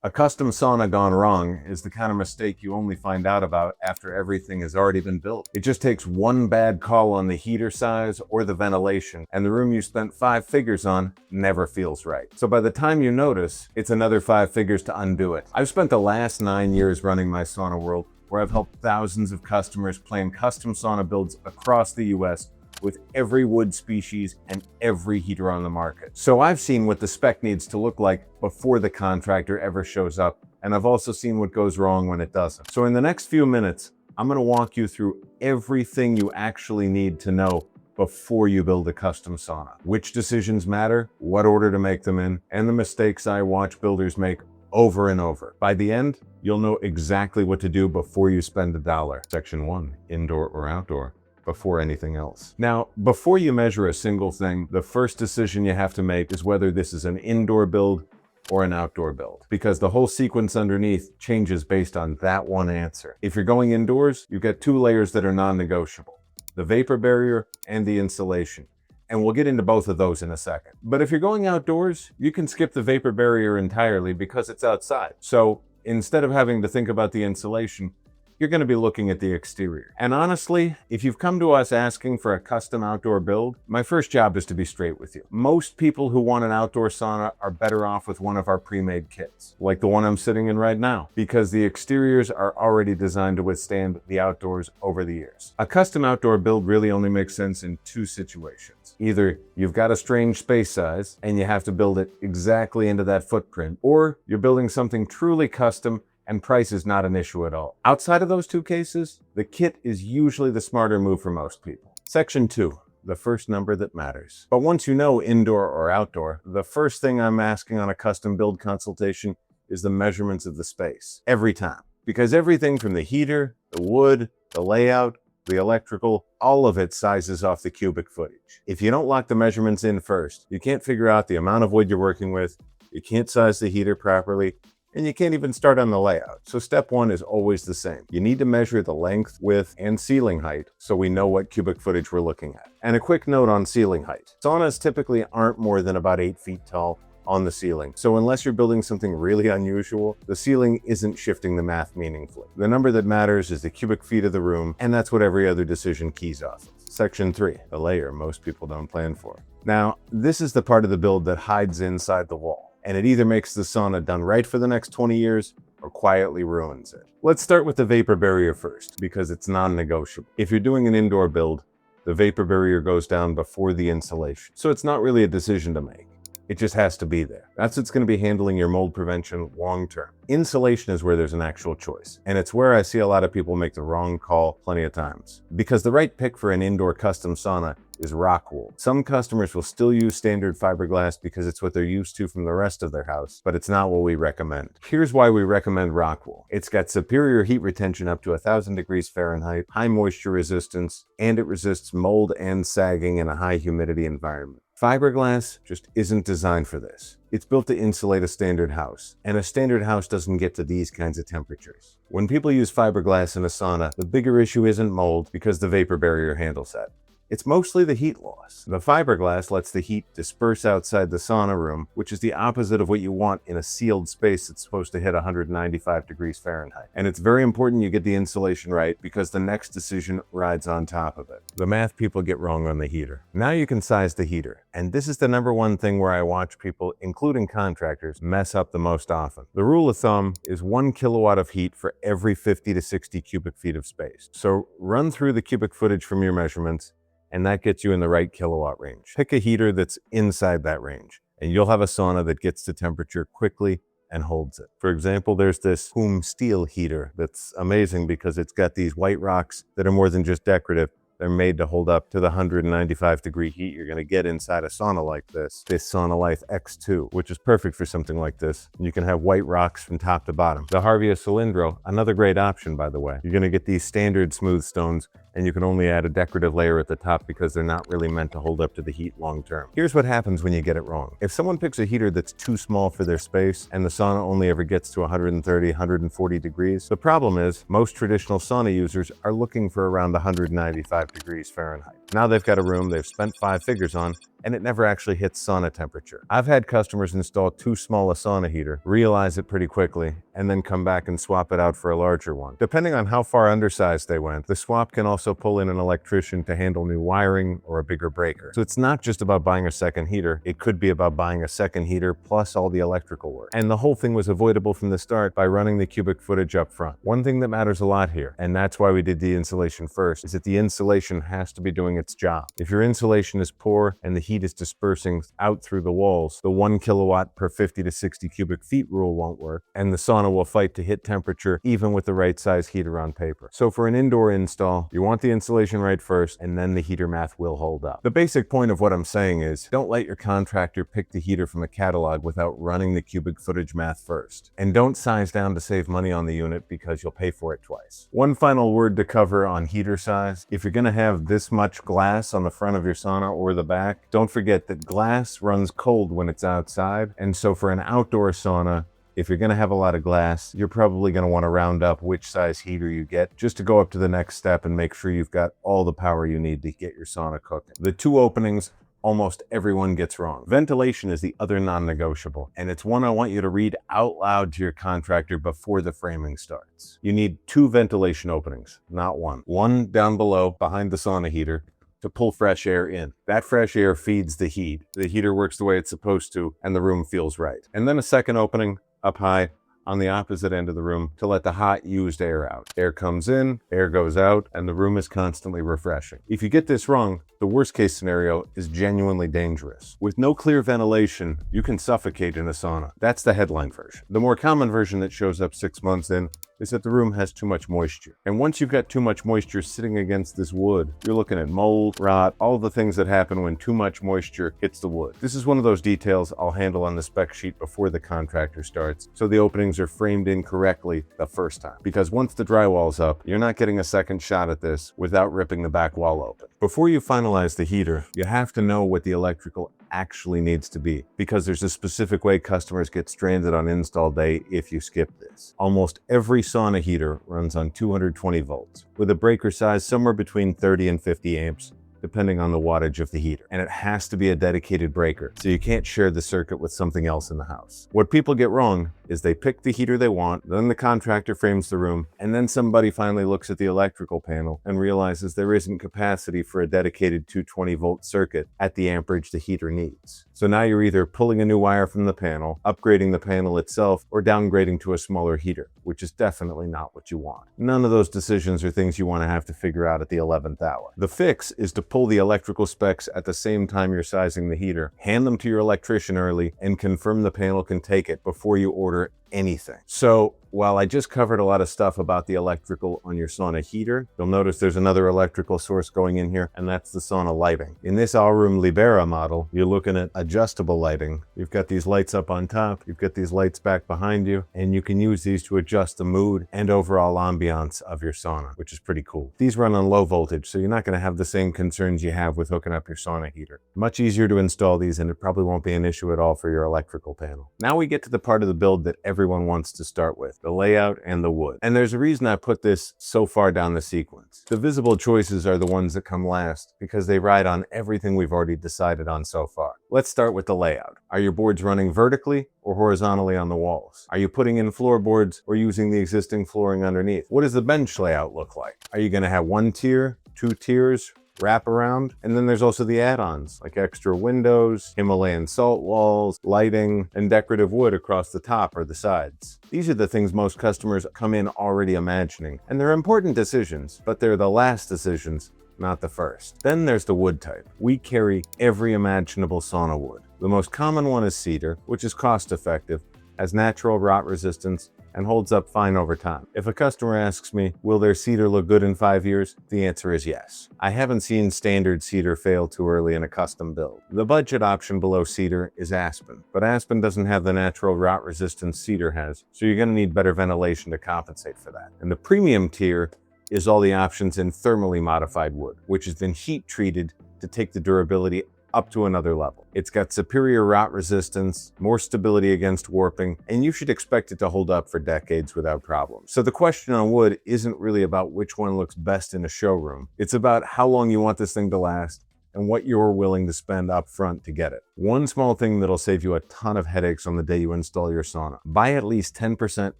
A custom sauna gone wrong is the kind of mistake you only find out about after everything has already been built. It just takes one bad call on the heater size or the ventilation, and the room you spent 5 figures on never feels right. So by the time you notice, it's another 5 figures to undo it. I've spent the last 9 years running My Sauna World, where I've helped thousands of customers plan custom sauna builds across the US with every wood species and every heater on the market. So I've seen what the spec needs to look like before the contractor ever shows up, and I've also seen what goes wrong when it doesn't. So in the next few minutes, I'm gonna walk you through everything you actually need to know before you build a custom sauna. Which decisions matter, what order to make them in, and the mistakes I watch builders make over and over. By the end, you'll know exactly what to do before you spend $1. Section 1, indoor or outdoor, before anything else. Now, before you measure a single thing, the first decision you have to make is whether this is an indoor build or an outdoor build, because the whole sequence underneath changes based on that one answer. If you're going indoors, you've got 2 layers that are non-negotiable: the vapor barrier and the insulation. And we'll get into both of those in a second. But if you're going outdoors, you can skip the vapor barrier entirely because it's outside. So instead of having to think about the insulation, you're going to be looking at the exterior. And honestly, if you've come to us asking for a custom outdoor build, my first job is to be straight with you. Most people who want an outdoor sauna are better off with one of our pre-made kits, like the one I'm sitting in right now, because the exteriors are already designed to withstand the outdoors over the years. A custom outdoor build really only makes sense in 2 situations. Either you've got a strange space size and you have to build it exactly into that footprint, or you're building something truly custom and price is not an issue at all. Outside of those 2 cases, the kit is usually the smarter move for most people. Section 2, the first number that matters. But once you know indoor or outdoor, the first thing I'm asking on a custom build consultation is the measurements of the space, every time. Because everything from the heater, the wood, the layout, the electrical, all of it sizes off the cubic footage. If you don't lock the measurements in first, you can't figure out the amount of wood you're working with, you can't size the heater properly, and you can't even start on the layout. So step 1 is always the same. You need to measure the length, width, and ceiling height so we know what cubic footage we're looking at. And a quick note on ceiling height. Saunas typically aren't more than about 8 feet tall on the ceiling. So unless you're building something really unusual, the ceiling isn't shifting the math meaningfully. The number that matters is the cubic feet of the room, and that's what every other decision keys off of. Section 3, the layer most people don't plan for. Now, this is the part of the build that hides inside the wall, and it either makes the sauna done right for the next 20 years or quietly ruins it. Let's start with the vapor barrier first, because it's non-negotiable. If you're doing an indoor build, the vapor barrier goes down before the insulation. So it's not really a decision to make. It just has to be there. That's what's going to be handling your mold prevention long term. Insulation is where there's an actual choice. And it's where I see a lot of people make the wrong call plenty of times. Because the right pick for an indoor custom sauna is rock wool. Some customers will still use standard fiberglass because it's what they're used to from the rest of their house, but it's not what we recommend. Here's why we recommend rock wool. It's got superior heat retention up to 1,000 degrees Fahrenheit, high moisture resistance, and it resists mold and sagging in a high humidity environment. Fiberglass just isn't designed for this. It's built to insulate a standard house, and a standard house doesn't get to these kinds of temperatures. When people use fiberglass in a sauna, the bigger issue isn't mold because the vapor barrier handles that. It's mostly the heat loss. The fiberglass lets the heat disperse outside the sauna room, which is the opposite of what you want in a sealed space that's supposed to hit 195 degrees Fahrenheit. And it's very important you get the insulation right because the next decision rides on top of it. The math people get wrong on the heater. Now you can size the heater. And this is the number 1 thing where I watch people, including contractors, mess up the most often. The rule of thumb is 1 kilowatt of heat for every 50 to 60 cubic feet of space. So run through the cubic footage from your measurements, and that gets you in the right kilowatt range. Pick a heater that's inside that range, and you'll have a sauna that gets to temperature quickly and holds it. For example, there's this Home steel heater that's amazing because it's got these white rocks that are more than just decorative. They're made to hold up to the 195 degree heat you're going to get inside a sauna like this. This Saunalife X2, which is perfect for something like this. You can have white rocks from top to bottom. The Harvia Cilindro, another great option, by the way. You're going to get these standard smooth stones, and you can only add a decorative layer at the top because they're not really meant to hold up to the heat long term. Here's what happens when you get it wrong. If someone picks a heater that's too small for their space and the sauna only ever gets to 130, 140 degrees, the problem is most traditional sauna users are looking for around 195 degrees Fahrenheit. Now they've got a room they've spent 5 figures on, and it never actually hits sauna temperature. I've had customers install too small a sauna heater, realize it pretty quickly, and then come back and swap it out for a larger one. Depending on how far undersized they went, the swap can also pull in an electrician to handle new wiring or a bigger breaker. So it's not just about buying a second heater, it could be about buying a second heater plus all the electrical work. And the whole thing was avoidable from the start by running the cubic footage up front. One thing that matters a lot here, and that's why we did the insulation first, is that the insulation has to be doing its job. If your insulation is poor and the heat is dispersing out through the walls, the 1 kilowatt per 50 to 60 cubic feet rule won't work, and the sauna will fight to hit temperature even with the right size heater on paper. So for an indoor install, you want the insulation right first, and then the heater math will hold up. The basic point of what I'm saying is, don't let your contractor pick the heater from a catalog without running the cubic footage math first. And don't size down to save money on the unit because you'll pay for it twice. One final word to cover on heater size. If you're gonna have this much glass on the front of your sauna or the back, don't forget that glass runs cold when it's outside. And so for an outdoor sauna, if you're gonna have a lot of glass, you're probably gonna wanna round up which size heater you get just to go up to the next step and make sure you've got all the power you need to get your sauna cooking. The two openings almost everyone gets wrong. Ventilation is the other non-negotiable, and it's one I want you to read out loud to your contractor before the framing starts. You need 2 ventilation openings, not one. One down below, behind the sauna heater, to pull fresh air in. That fresh air feeds the heat. The heater works the way it's supposed to, and the room feels right. And then a second opening up high on the opposite end of the room to let the hot used air out. Air comes in, air goes out, and the room is constantly refreshing. If you get this wrong, the worst case scenario is genuinely dangerous. With no clear ventilation, you can suffocate in a sauna. That's the headline version. The more common version that shows up 6 months in is that the room has too much moisture. And once you've got too much moisture sitting against this wood, you're looking at mold, rot, all the things that happen when too much moisture hits the wood. This is one of those details I'll handle on the spec sheet before the contractor starts, so the openings are framed in correctly the first time. Because once the drywall's up, you're not getting a second shot at this without ripping the back wall open. Before you finalize the heater, you have to know what the electrical actually needs to be, because there's a specific way customers get stranded on install day if you skip this. Almost every sauna heater runs on 220 volts, with a breaker size somewhere between 30 and 50 amps, depending on the wattage of the heater. And it has to be a dedicated breaker, so you can't share the circuit with something else in the house. What people get wrong is they pick the heater they want, then the contractor frames the room, and then somebody finally looks at the electrical panel and realizes there isn't capacity for a dedicated 220 volt circuit at the amperage the heater needs. So now you're either pulling a new wire from the panel, upgrading the panel itself, or downgrading to a smaller heater, which is definitely not what you want. None of those decisions are things you want to have to figure out at the 11th hour. The fix is to pull the electrical specs at the same time you're sizing the heater, hand them to your electrician early, and confirm the panel can take it before you order anything. So while I just covered a lot of stuff about the electrical on your sauna heater, you'll notice there's another electrical source going in here, and that's the sauna lighting. In this Allroom Libera model, you're looking at adjustable lighting. You've got these lights up on top, you've got these lights back behind you, and you can use these to adjust the mood and overall ambiance of your sauna, which is pretty cool. These run on low voltage, so you're not going to have the same concerns you have with hooking up your sauna heater. Much easier to install these, and it probably won't be an issue at all for your electrical panel. Now we get to the part of the build that everyone wants to start with, the layout and the wood. And there's a reason I put this so far down the sequence. The visible choices are the ones that come last because they ride on everything we've already decided on so far. Let's start with the layout. Are your boards running vertically or horizontally on the walls? Are you putting in floorboards or using the existing flooring underneath? What does the bench layout look like? Are you going to have 1 tier, 2 tiers, wrap around? And then there's also the add-ons like extra windows, Himalayan salt walls, lighting, and decorative wood across the top or the sides. These are the things most customers come in already imagining, and they're important decisions, but they're the last decisions, not the first. Then there's the wood type. We carry every imaginable sauna wood. The most common one is cedar, which is cost effective, has natural rot resistance, and holds up fine over time. If a customer asks me, will their cedar look good in 5 years? The answer is yes. I haven't seen standard cedar fail too early in a custom build. The budget option below cedar is aspen, but aspen doesn't have the natural rot resistance cedar has, so you're going to need better ventilation to compensate for that. And the premium tier is all the options in thermally modified wood, which has been heat treated to take the durability up to another level. It's got superior rot resistance, more stability against warping, and you should expect it to hold up for decades without problems. So the question on wood isn't really about which one looks best in a showroom. It's about how long you want this thing to last and what you're willing to spend up front to get it. One small thing that'll save you a ton of headaches on the day you install your sauna. Buy at least 10%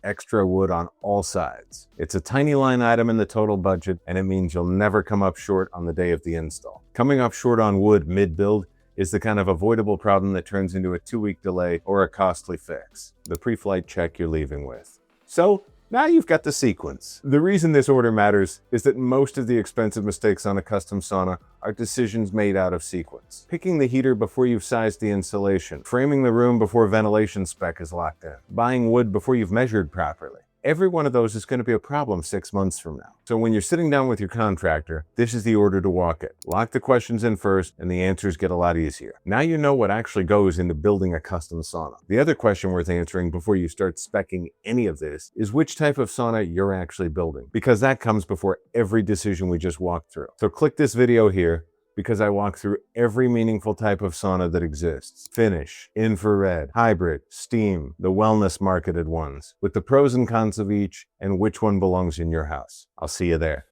extra wood on all sides. It's a tiny line item in the total budget, and it means you'll never come up short on the day of the install. Coming up short on wood mid-build is the kind of avoidable problem that turns into a 2-week delay or a costly fix. The pre-flight check you're leaving with. So, now you've got the sequence. The reason this order matters is that most of the expensive mistakes on a custom sauna are decisions made out of sequence. Picking the heater before you've sized the insulation, framing the room before ventilation spec is locked in, buying wood before you've measured properly. Every one of those is going to be a problem 6 months from now. So when you're sitting down with your contractor, this is the order to walk it. Lock the questions in first, and the answers get a lot easier. Now you know what actually goes into building a custom sauna. The other question worth answering before you start speccing any of this is which type of sauna you're actually building, because that comes before every decision we just walked through. So click this video here, because I walk through every meaningful type of sauna that exists. Finnish, infrared, hybrid, steam, the wellness marketed ones, with the pros and cons of each and which one belongs in your house. I'll see you there.